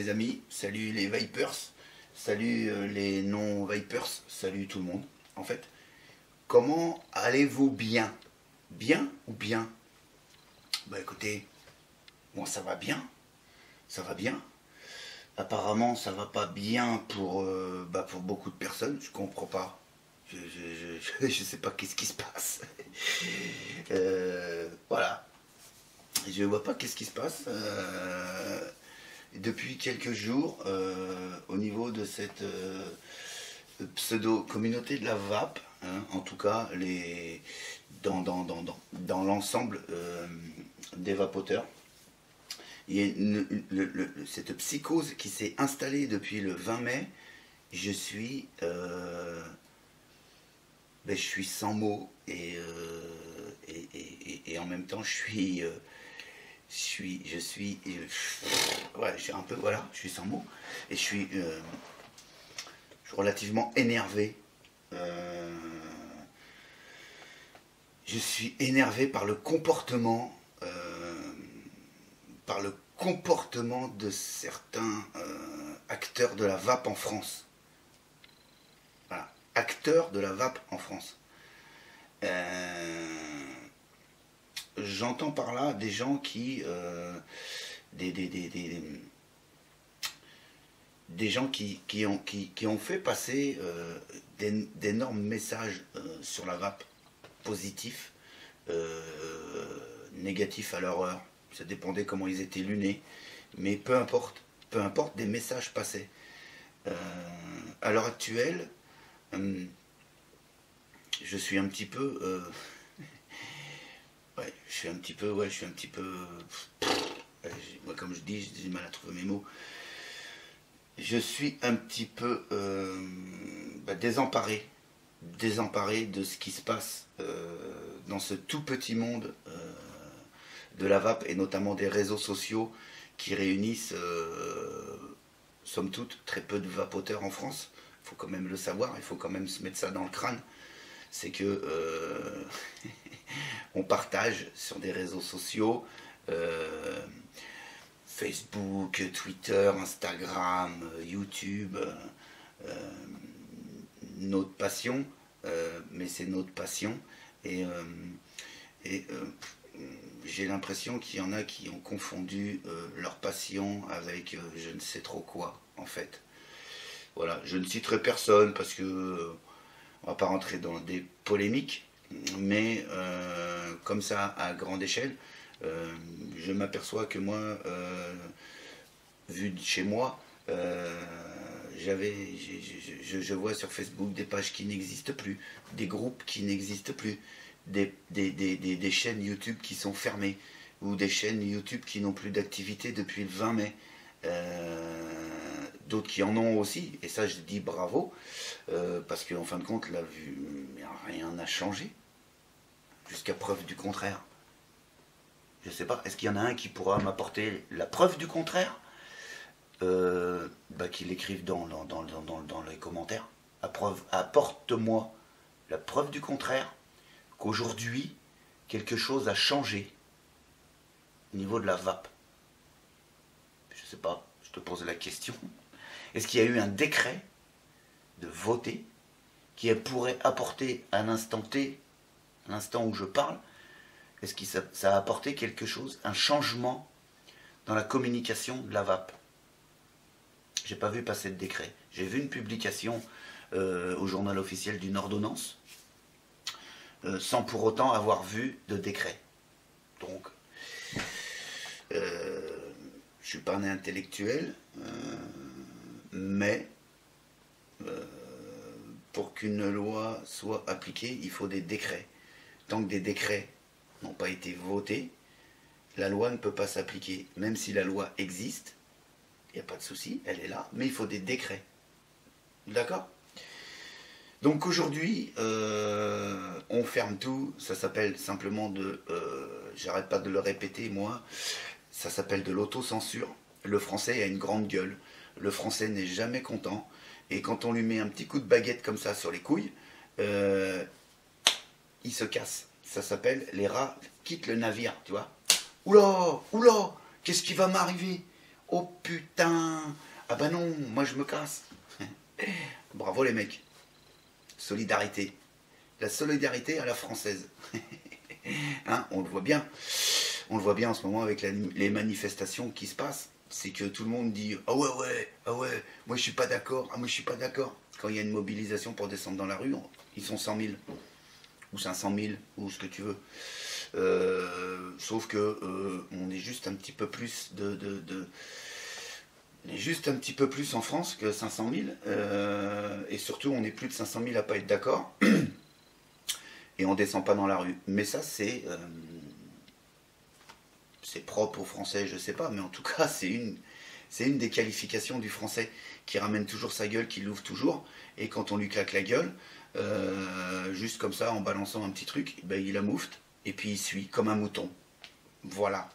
les amis, salut les Vipers, salut les non-Vipers, salut tout le monde. En fait, comment allez-vous bien? Bien ou bien? Bah écoutez, moi ça va bien, ça va bien. Apparemment ça va pas bien pour beaucoup de personnes, je comprends pas. Je sais pas qu'est-ce qui se passe. Voilà. Je vois pas qu'est-ce qui se passe. Depuis quelques jours, au niveau de cette pseudo-communauté de la vape, hein, en tout cas dans l'ensemble des vapoteurs, il y a cette psychose qui s'est installée depuis le 20 mai. Je suis sans mots et en même temps je suis un peu, voilà, je suis sans mots et je suis relativement énervé. Je suis énervé par le comportement de certains acteurs de la vape en France. Voilà, acteurs de la vape en France. J'entends par là des gens qui des gens qui ont fait passer d'énormes messages sur la vape, positifs, négatifs à leur heure. Ça dépendait comment ils étaient lunés, mais peu importe des messages passaient. À l'heure actuelle, je suis un petit peu je suis un petit peu moi, comme je dis, j'ai du mal à trouver mes mots. Je suis un petit peu désemparé de ce qui se passe dans ce tout petit monde de la vape, et notamment des réseaux sociaux qui réunissent somme toute très peu de vapoteurs en France. Il faut quand même le savoir, il faut quand même se mettre ça dans le crâne. C'est que on partage sur des réseaux sociaux, Facebook, Twitter, Instagram, YouTube, notre passion, mais c'est notre passion, et j'ai l'impression qu'il y en a qui ont confondu leur passion avec je ne sais trop quoi, en fait. Voilà, je ne citerai personne parce que on va pas rentrer dans des polémiques, mais comme ça, à grande échelle, je m'aperçois que moi, vu de chez moi, je vois sur Facebook des pages qui n'existent plus, des groupes qui n'existent plus, des chaînes YouTube qui sont fermées, ou des chaînes YouTube qui n'ont plus d'activité depuis le 20 mai. D'autres qui en ont aussi, et ça je dis bravo, parce qu'en fin de compte, la vue, rien n'a changé, jusqu'à preuve du contraire. Je sais pas, est-ce qu'il y en a un qui pourra m'apporter la preuve du contraire? Qu'il écrive dans les commentaires. Apporte-moi la preuve du contraire, qu'aujourd'hui, quelque chose a changé au niveau de la vape. Je sais pas, je te pose la question. Est-ce qu'il y a eu un décret de voter qui pourrait apporter à l'instant T, à l'instant où je parle, est-ce que ça a apporté quelque chose, un changement dans la communication de la vape? J'ai pas vu passer de décret. J'ai vu une publication au journal officiel d'une ordonnance, sans pour autant avoir vu de décret. Donc, je suis pas un intellectuel, mais pour qu'une loi soit appliquée, il faut des décrets. Tant que des décrets n'ont pas été votés, la loi ne peut pas s'appliquer. Même si la loi existe, il n'y a pas de souci, elle est là, mais il faut des décrets. D'accord? Donc aujourd'hui, on ferme tout, ça s'appelle simplement j'arrête pas de le répéter moi, ça s'appelle de l'autocensure. Le français a une grande gueule, le français n'est jamais content, et quand on lui met un petit coup de baguette comme ça sur les couilles, il se casse. Ça s'appelle les rats quittent le navire, tu vois. Oula, oula, qu'est-ce qui va m'arriver? Oh putain, moi je me casse. Bravo les mecs. Solidarité. La solidarité à la française. Hein, on le voit bien. On le voit bien en ce moment avec les manifestations qui se passent. C'est que tout le monde dit ah ouais, moi je suis pas d'accord, ah moi je suis pas d'accord. Quand il y a une mobilisation pour descendre dans la rue, ils sont 100 000 ou 500 000 ou ce que tu veux. Sauf que on est juste un petit peu plus on est juste un petit peu plus en France que 500 000 et surtout on est plus de 500 000 à pas être d'accord et on descend pas dans la rue. Mais ça c'est propre aux Français, je sais pas, mais en tout cas c'est une des qualifications du Français qui ramène toujours sa gueule, qui l'ouvre toujours, et quand on lui claque la gueule, juste comme ça en balançant un petit truc, ben, il la moufte et puis il suit comme un mouton. Voilà.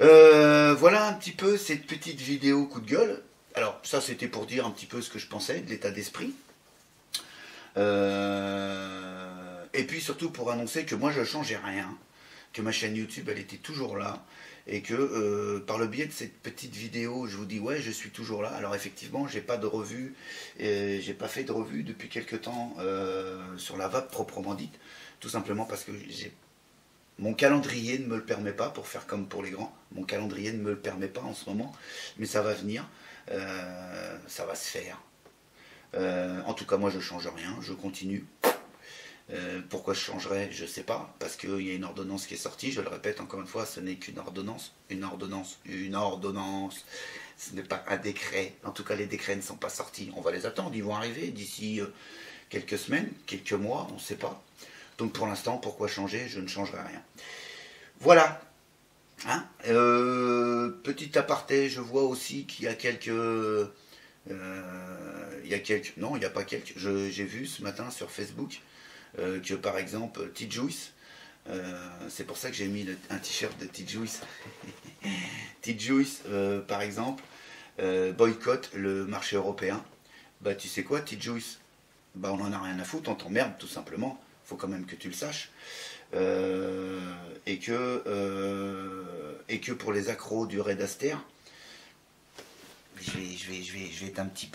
Voilà un petit peu cette petite vidéo coup de gueule. Alors ça c'était pour dire un petit peu ce que je pensais de l'état d'esprit. Et puis surtout pour annoncer que moi je ne changeais rien, que ma chaîne YouTube elle était toujours là, et que par le biais de cette petite vidéo je vous dis ouais je suis toujours là. Alors effectivement j'ai pas de revue, j'ai pas fait de revue depuis quelques temps sur la vape proprement dite, tout simplement parce que mon calendrier ne me le permet pas, pour faire comme pour les grands, mon calendrier ne me le permet pas en ce moment, mais ça va venir, ça va se faire. En tout cas moi je change rien, je continue. Pourquoi je changerais, je sais pas, parce qu'il y a une ordonnance qui est sortie, je le répète encore une fois, ce n'est qu'une ordonnance, une ordonnance, ce n'est pas un décret, en tout cas les décrets ne sont pas sortis, on va les attendre, ils vont arriver d'ici quelques semaines, quelques mois, on ne sait pas. Donc pour l'instant, pourquoi changer, je ne changerai rien. Voilà. Hein, petit aparté, je vois aussi qu'il y a quelques... non, il n'y a pas quelques... J'ai vu ce matin sur Facebook que par exemple T-Juice, c'est pour ça que j'ai mis un t-shirt de T-Juice. T-Juice, par exemple, boycotte le marché européen. Bah tu sais quoi, T-Juice, bah on en a rien à foutre, on t'emmerde tout simplement. Faut quand même que tu le saches. Et que pour les accros du Red Aster, je vais être un petit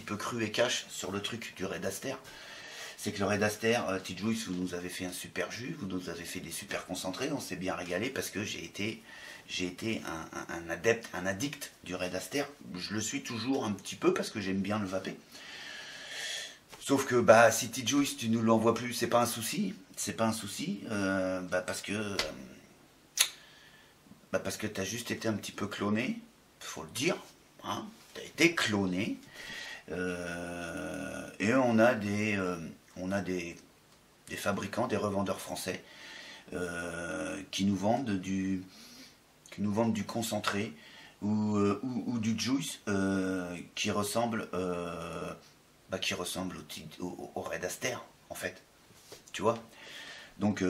peu cru et cash sur le truc du Red Aster. C'est que le Red Aster, T-Juice, vous nous avez fait un super jus, vous nous avez fait des super concentrés, on s'est bien régalé parce que j'ai été un adepte, un addict du Red Aster. Je le suis toujours un petit peu parce que j'aime bien le vaper. Sauf que bah si T-Juice tu nous l'envoies plus, c'est pas un souci, parce que t'as juste été un petit peu cloné, faut le dire, hein, t'as été cloné, et on a des fabricants, des revendeurs français qui nous vendent du concentré ou du juice qui ressemble au Red Aster, en fait. Tu vois. Donc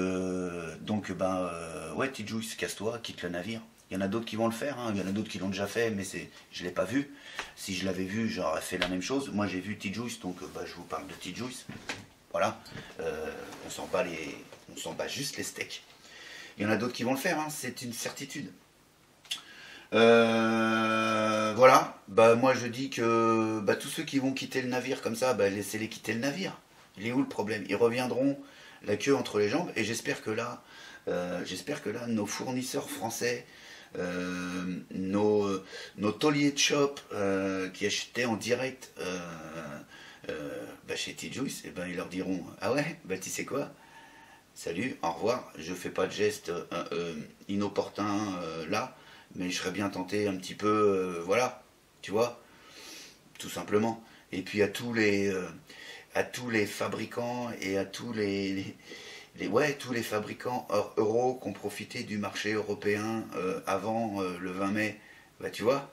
ouais, T-Juice, casse-toi, quitte le navire. Il y en a d'autres qui vont le faire, hein. Il y en a d'autres qui l'ont déjà fait, mais je ne l'ai pas vu. Si je l'avais vu, j'aurais fait la même chose. Moi, j'ai vu T-Juice, donc je vous parle de T-Juice. Voilà. On s'en bat juste les steaks. Il y en a d'autres qui vont le faire, hein. C'est une certitude. Voilà, moi je dis que tous ceux qui vont quitter le navire comme ça, laissez-les quitter le navire. Il est où le problème? Ils reviendront la queue entre les jambes, et j'espère que là, nos fournisseurs français, nos tauliers de shop qui achetaient en direct chez T-Juice, ils leur diront ah ouais, tu sais quoi, salut, au revoir, je fais pas de gestes inopportuns là, mais je serais bien tenté un petit peu, voilà, tu vois, tout simplement. Et puis à tous les fabricants et à tous tous les fabricants euros qui ont profité du marché européen avant le 20 mai, tu vois,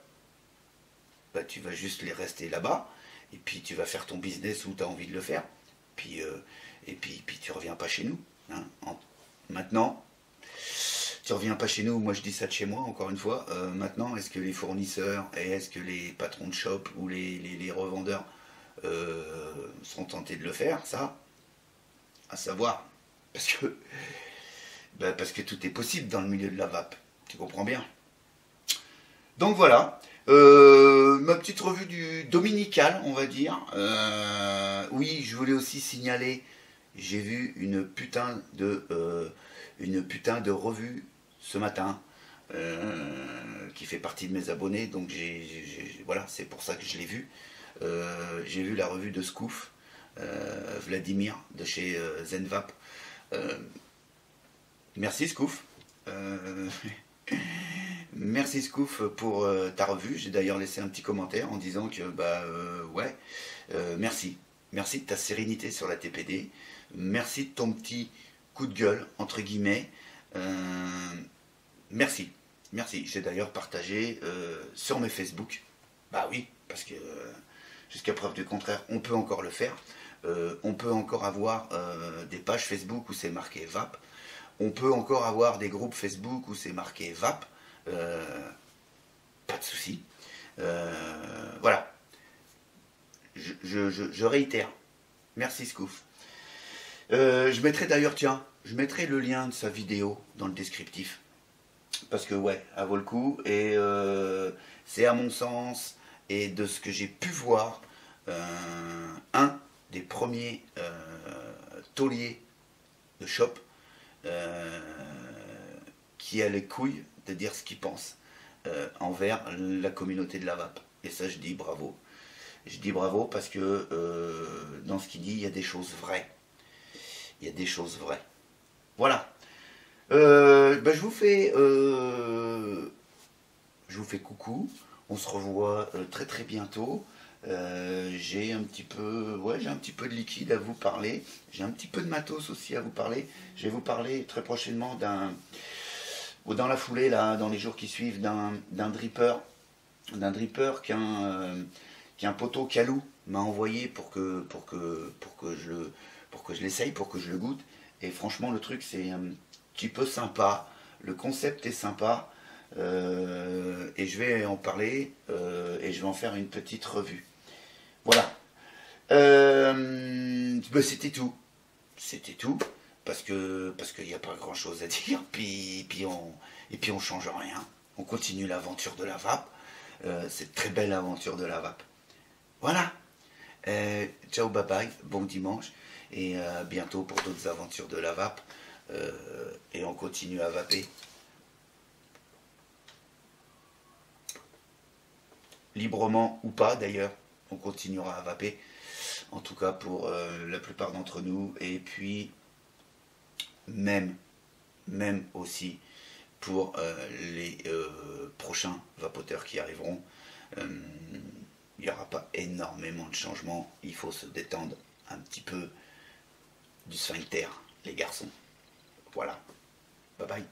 tu vas juste les rester là-bas, et puis tu vas faire ton business où tu as envie de le faire, et puis tu reviens pas chez nous. Hein. Maintenant, tu reviens pas chez nous, moi je dis ça de chez moi, encore une fois. Maintenant, est-ce que les fournisseurs et est-ce que les patrons de shop ou les revendeurs seront tentés de le faire, ça, à savoir, parce que tout est possible dans le milieu de la vape, tu comprends bien. Donc voilà, Ma petite revue du dominical, on va dire. Oui, je voulais aussi signaler, j'ai vu une putain de revue ce matin qui fait partie de mes abonnés, donc voilà, c'est pour ça que je l'ai vu. J'ai vu la revue de Scoof, Vladimir de chez Zenvap. Merci Scoof. Merci Scoof pour ta revue. J'ai d'ailleurs laissé un petit commentaire en disant que ouais, merci. Merci de ta sérénité sur la TPD. Merci de ton petit coup de gueule, entre guillemets. Merci. Merci. J'ai d'ailleurs partagé sur mes Facebook. Bah oui, parce que jusqu'à preuve du contraire, on peut encore le faire. On peut encore avoir des pages Facebook où c'est marqué VAP. On peut encore avoir des groupes Facebook où c'est marqué VAP. Pas de souci. Voilà. Je réitère. Merci Scoof. Je mettrai d'ailleurs, tiens, je mettrai le lien de sa vidéo dans le descriptif. Parce que ouais, elle vaut le coup. Et c'est à mon sens, et de ce que j'ai pu voir, un des premiers tauliers de shop qui a les couilles de dire ce qu'il pense envers la communauté de la VAP. Et ça, je dis bravo. Je dis bravo parce que dans ce qu'il dit, il y a des choses vraies. Il y a des choses vraies. Voilà. Je vous fais coucou. On se revoit très très bientôt. J'ai un petit peu de liquide à vous parler. J'ai un petit peu de matos aussi à vous parler. Je vais vous parler très prochainement dans la foulée là, dans les jours qui suivent, d'un dripper qu'un poteau Calou m'a envoyé pour que je l'essaye, pour que je le goûte. Et franchement, le truc c'est un petit peu sympa. Le concept est sympa. Et je vais en parler et je vais en faire une petite revue. Voilà. C'était tout. C'était tout. Parce qu'il n'y a pas grand chose à dire. Puis on change rien. On continue l'aventure de la VAP. Cette très belle aventure de la VAP. Voilà. Ciao, bye bye. Bon dimanche. Et à bientôt pour d'autres aventures de la VAP. Et on continue à vaper. Librement ou pas d'ailleurs, on continuera à vaper, en tout cas pour la plupart d'entre nous, et puis même aussi pour les prochains vapoteurs qui arriveront. Il n'y aura pas énormément de changements, il faut se détendre un petit peu du sphincter, les garçons. Voilà, bye bye.